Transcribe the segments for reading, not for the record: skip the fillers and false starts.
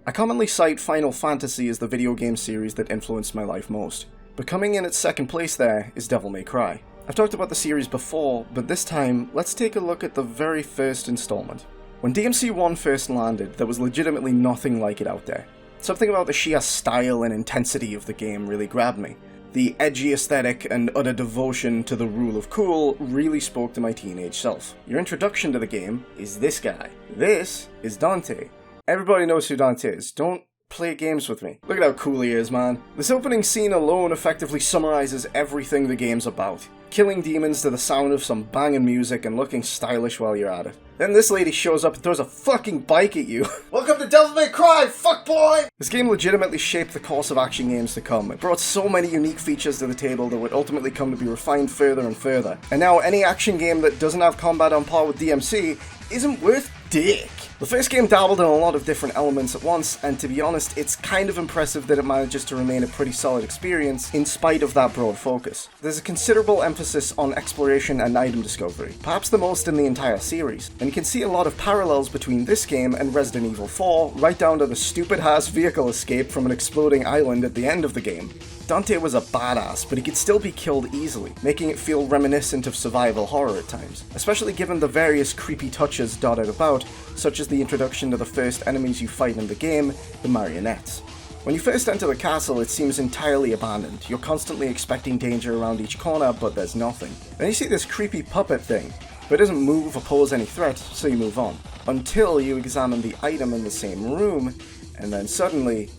I commonly cite Final Fantasy as the video game series that influenced my life most, but coming in at second place there is Devil May Cry. I've talked about the series before, but this time, let's take a look at the very first installment. When DMC1 first landed, there was legitimately nothing like it out there. Something about the sheer style and intensity of the game really grabbed me. The edgy aesthetic and utter devotion to the rule of cool really spoke to my teenage self. Your introduction to the game is this guy. This is Dante. Everybody knows who Dante is. Don't play games with me. Look at how cool he is, man. This opening scene alone effectively summarizes everything the game's about. Killing demons to the sound of some banging music and looking stylish while you're at it. Then this lady shows up and throws a fucking bike at you. Welcome to Devil May Cry, fuckboy! This game legitimately shaped the course of action games to come. It brought so many unique features to the table that would ultimately come to be refined further and further. And now any action game that doesn't have combat on par with DMC isn't worth dick. The first game dabbled in a lot of different elements at once, and to be honest, it's kind of impressive that it manages to remain a pretty solid experience in spite of that broad focus. There's a considerable emphasis on exploration and item discovery, perhaps the most in the entire series, and you can see a lot of parallels between this game and Resident Evil 4, right down to the stupid-ass vehicle escape from an exploding island at the end of the game. Dante was a badass, but he could still be killed easily, making it feel reminiscent of survival horror at times, especially given the various creepy touches dotted about, such as the introduction to the first enemies you fight in the game, the marionettes. When you first enter the castle, it seems entirely abandoned. You're constantly expecting danger around each corner, but there's nothing. Then you see this creepy puppet thing, but it doesn't move or pose any threat, so you move on. Until you examine the item in the same room, and then suddenly,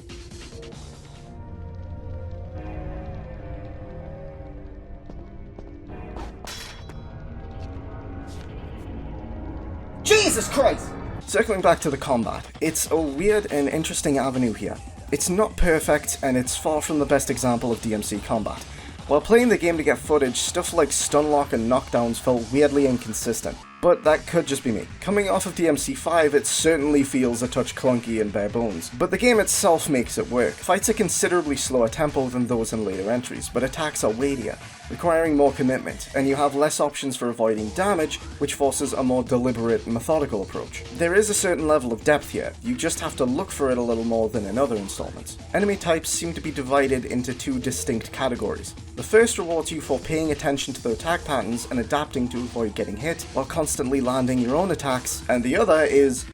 Jesus Christ! Circling back to the combat, it's a weird and interesting avenue here. It's not perfect, and it's far from the best example of DMC combat. While playing the game to get footage, stuff like stunlock and knockdowns felt weirdly inconsistent. But that could just be me. Coming off of DMC5, it certainly feels a touch clunky and bare bones, but the game itself makes it work. Fights are considerably slower tempo than those in later entries, but attacks are weightier, requiring more commitment, and you have less options for avoiding damage, which forces a more deliberate, methodical approach. There is a certain level of depth here, you just have to look for it a little more than in other installments. Enemy types seem to be divided into two distinct categories. The first rewards you for paying attention to the attack patterns and adapting to avoid getting hit, while constantly landing your own attacks, and the other is,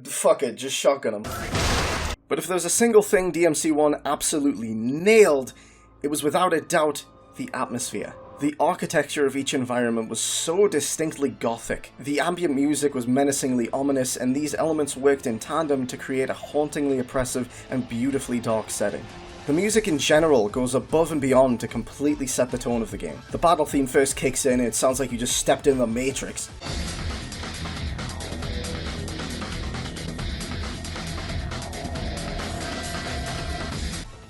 fuck it, just shotgun them. But if there's a single thing DMC1 absolutely nailed, it was without a doubt the atmosphere. The architecture of each environment was so distinctly gothic. The ambient music was menacingly ominous, and these elements worked in tandem to create a hauntingly oppressive and beautifully dark setting. The music in general goes above and beyond to completely set the tone of the game. The battle theme first kicks in and it sounds like you just stepped in the Matrix.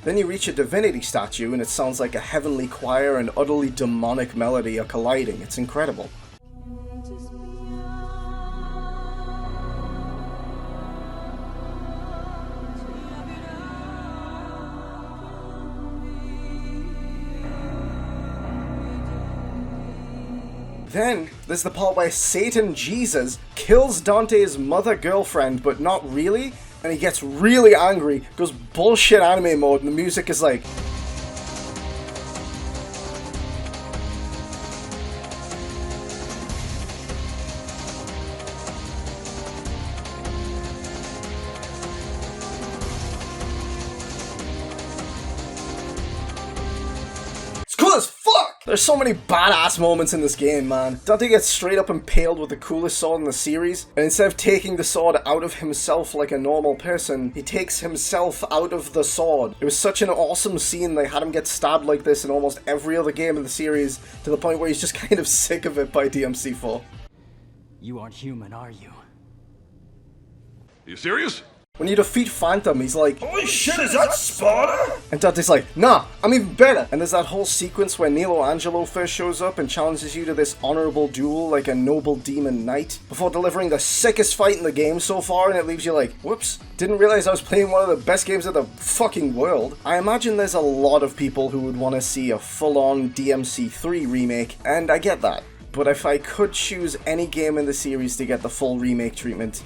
Then you reach a divinity statue and it sounds like a heavenly choir and utterly demonic melody are colliding. It's incredible. Then, there's the part where Satan Jesus kills Dante's mother girlfriend, but not really, and he gets really angry, goes bullshit anime mode, and the music is like... It's cool as fuck! There's so many badass moments in this game, man. Dante gets straight up impaled with the coolest sword in the series, and instead of taking the sword out of himself like a normal person, he takes himself out of the sword. It was such an awesome scene, they had him get stabbed like this in almost every other game in the series, to the point where he's just kind of sick of it by DMC4. You aren't human, are you? Are you serious? When you defeat Phantom, he's like, Holy shit, is that Sparta? and Dante's like, nah, I'm even better. And there's that whole sequence where Nilo Angelo first shows up and challenges you to this honorable duel like a noble demon knight, before delivering the sickest fight in the game so far, and it leaves you like, whoops, didn't realize I was playing one of the best games of the fucking world. I imagine there's a lot of people who would want to see a full-on DMC3 remake, and I get that. But if I could choose any game in the series to get the full remake treatment,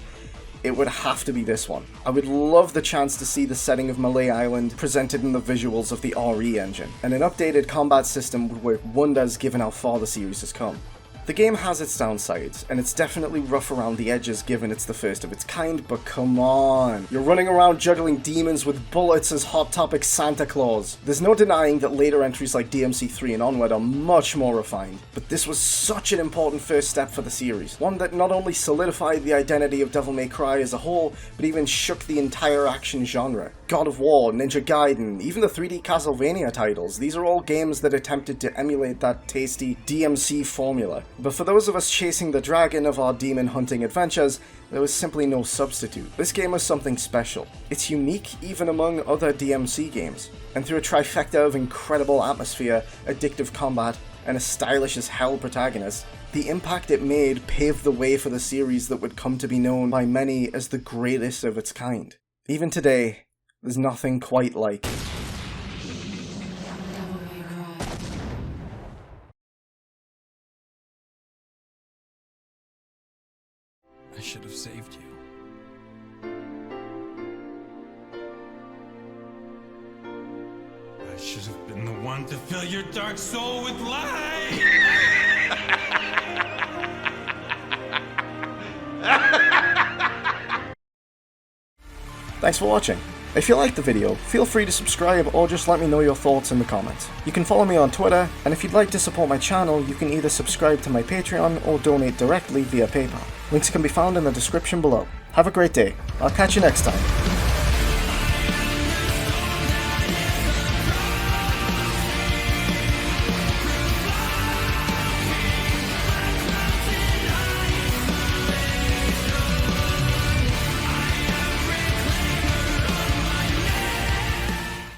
it would have to be this one. I would love the chance to see the setting of Malay Island presented in the visuals of the RE engine, and an updated combat system would work wonders given how far the series has come. The game has its downsides, and it's definitely rough around the edges given it's the first of its kind, but come on. You're running around juggling demons with bullets as Hot Topic Santa Claus. There's no denying that later entries like DMC3 and onward are much more refined, but this was such an important first step for the series, one that not only solidified the identity of Devil May Cry as a whole, but even shook the entire action genre. God of War, Ninja Gaiden, even the 3D Castlevania titles, these are all games that attempted to emulate that tasty DMC formula. But for those of us chasing the dragon of our demon hunting adventures, there was simply no substitute. This game was something special. It's unique even among other DMC games, and through a trifecta of incredible atmosphere, addictive combat, and a stylish as hell protagonist, the impact it made paved the way for the series that would come to be known by many as the greatest of its kind. Even today, there's nothing quite like it. I should have saved you. I should have been the one to fill your dark soul with light. Thanks for watching. If you liked the video, feel free to subscribe or just let me know your thoughts in the comments. You can follow me on Twitter, and if you'd like to support my channel, you can either subscribe to my Patreon or donate directly via PayPal. Links can be found in the description below. Have a great day. I'll catch you next time.